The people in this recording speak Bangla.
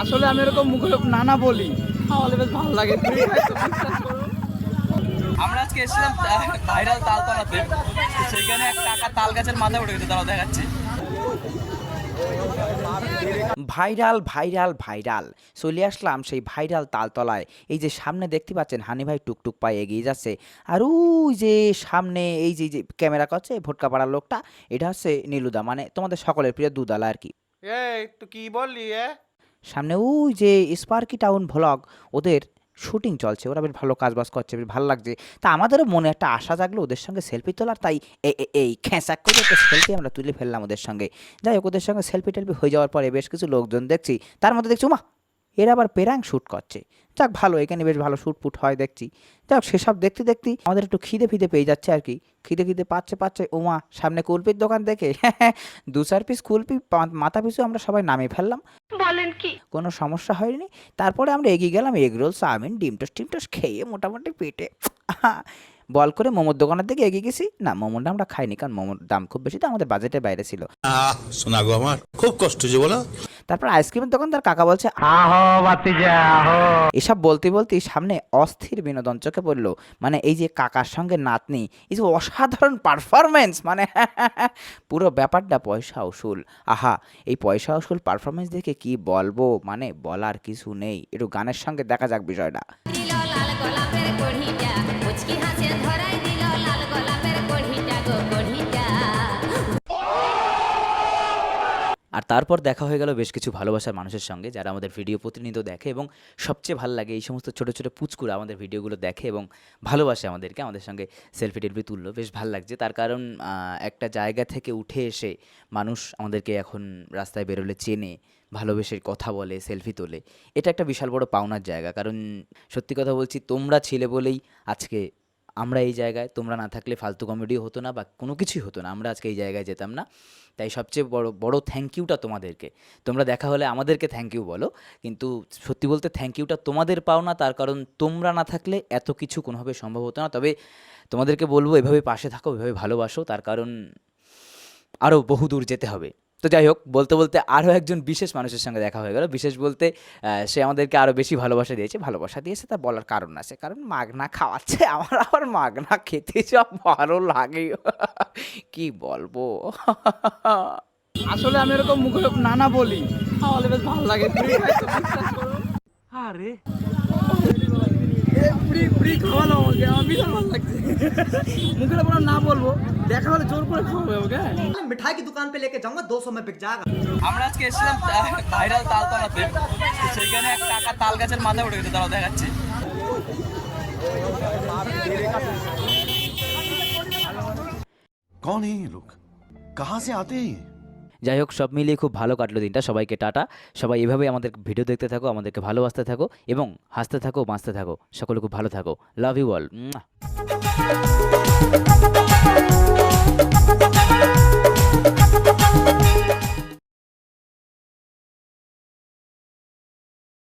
আসলে আমি এরকম মুখে নানা বলি, আমার বেশ ভালো লাগে। আমরা আজকে এসেছিলাম ভাইরাল তালতলাতে, সেইখানে এক কাকা তাল গাছের মাথায় উঠে গেছে, তারা দেখাচ্ছি। ভাইরাল ভাইরাল ভাইরাল চলে আসলাম সেই ভাইরাল তালতলায়। এই যে সামনে দেখতে পাচ্ছেন হানি ভাই টুকটুক পায়ে এগিয়ে যাচ্ছে, আর ওই যে সামনে এই যে যে ক্যামেরা করছে ভোটকা পাড়ার লোকটা, এটা হচ্ছে নীলুদা, মানে তোমাদের সকলের প্রিয় দুদালা আর কি। এই তো কি বললি? সামনে ওই যে স্পার্কি টাউন ভ্লগ, ওদের শুটিং চলছে, ওরা বেশ ভালো কাজ বাজ করছে, বেশ ভালো লাগছে। তা আমাদেরও মনে একটা আশা জাগলো ওদের সঙ্গে সেলফি তোলার, তাই এই খেঁচাক করে একটা সেলফি আমরা তুলে ফেললাম ওদের সঙ্গে। যাই হোক, ওদের সঙ্গে সেলফি টেলফি হয়ে যাওয়ার পরে বেশ কিছু লোকজন দেখছি, তার মধ্যে দেখছি মা এরা আবার পেরাং শ্যুট করছে। যাক ভালো, এখানে বেশ ভালো শ্যুট ফুট হয় দেখছি। যাক সেসব দেখতে দেখতে আমাদের একটু খিদে ফিদে পেয়ে যাচ্ছে আর কি। খিদে পাচ্ছে ওমা সামনে কুলপির দোকান দেখে 2-4 পিস কুলপি মাথা পিছু আমরা সবাই নামিয়ে ফেললাম। বলেন কি? কোনো সমস্যা হয়নি। তারপরে আমরা এগিয়ে গেলাম এগরোল চাউমিন ডিম টোস্ট খেয়ে মোটামুটি পেটে বল করে মোমোর দোকানের দিকে এগিয়ে গেছি। না, মোমোটা আমরা খাইনি, কারণ মোমোর দাম খুব বেশি, তো আমাদের বাজেটের বাইরে ছিল। শোনা গো আমার খুব কষ্ট যে বলো। তারপর আইসক্রিমের দোকানদার কাকা বলছে এসব বলতে বলতেই সামনে অস্থির বিনোদন চোখে পড়লো। মানে এই যে কাকার সঙ্গে নাতনি, এই যে অসাধারণ পারফরমেন্স, মানে পুরো ব্যাপারটা পয়সা উসুল। আহা, এই পয়সা উসুল পারফরমেন্স দেখে কি বলবো, মানে বলার কিছু নেই। একটু গানের সঙ্গে দেখা যাক বিষয়টা। আর তারপর দেখা হয়ে গেল বেশ কিছু ভালোবাসার মানুষের সঙ্গে, যারা আমাদের ভিডিও প্রতিনিয়ত দেখে, এবং সবচেয়ে ভালো লাগে এই সমস্ত ছোটো ছোটো পুচকুরা আমাদের ভিডিওগুলো দেখে এবং ভালোবাসে আমাদেরকে, আমাদের সঙ্গে সেলফি টেলফি তুললো, বেশ ভালো লাগছে। তার কারণ একটা জায়গা থেকে উঠে এসে মানুষ আমাদেরকে এখন রাস্তায় বেরোলে চেনে, ভালোবেসে কথা বলে, সেলফি তোলে। এটা একটা বিশাল বড় পাওনার জায়গা। কারণ সত্যি কথা বলছি, তোমরা ছিলে বলেই আজকে আমরা এই জায়গায়, তোমরা না থাকলে ফালতু কমেডিও হতো না বা কোনো কিছুই হতো না, আমরা আজকে এই জায়গায় যেতাম না। তাই সবচেয়ে বড় থ্যাংক ইউটা তোমাদেরকে। তোমরা দেখা হলে আমাদেরকে থ্যাংক ইউ বলো, কিন্তু সত্যি বলতে থ্যাংক ইউটা তোমাদের পাও না, তার কারণ তোমরা না থাকলে এত কিছু কোনোভাবে সম্ভব হতো না। তবে তোমাদেরকে বলবো এভাবে পাশে থাকো, এভাবে ভালোবাসো, তার কারণ আরও বহু দূর যেতে হবে। তো যাই হোক, বলতে বলতে আরও একজন বিশেষ মানুষের সঙ্গে দেখা হয়ে গেল। বিশেষ বলতে সে আমাদেরকে আরও বেশি ভালোবাসা দিয়েছে, তা বলার কারণ আছে, কারণ মাগনা খাওয়াচ্ছে। আমার আবার মাগনা খেতে সব ভালো লাগে, কি বলবো। আসলে আমি এরকম মুখে নানা বলি, আমার বেশ ভালো লাগে। আরে ফ্রি খাওয়ালো আমাকে, আমার ভীষণ ভালো লাগছে। মুখে বলো না বলবো, দেখা হলে জোর করে খাওয়াবে ওকে। मिठाई की दुकान पे लेके जाऊंगा 200 में बिक जाएगा। আমরা আজকে এসেছিলাম ভাইরাল তালতলাতে, সেইখানে এক কাকা তাল গাছের মাথায় উঠে গেছে, তারা দেখাচ্ছি। कौन है ये लोग, कहाँ से आते हैं? যাই হোক, সব মিলিয়ে খুব ভালো কাটলো দিনটা। সবাইকে টাটা। সবাই এভাবেই আমাদের ভিডিও দেখতে থাকো, আমাদেরকে ভালোবাসতে থাকো এবং হাসতে থাকো, বাঁচতে থাকো। সকলে খুব ভালো থাকো। Love you all.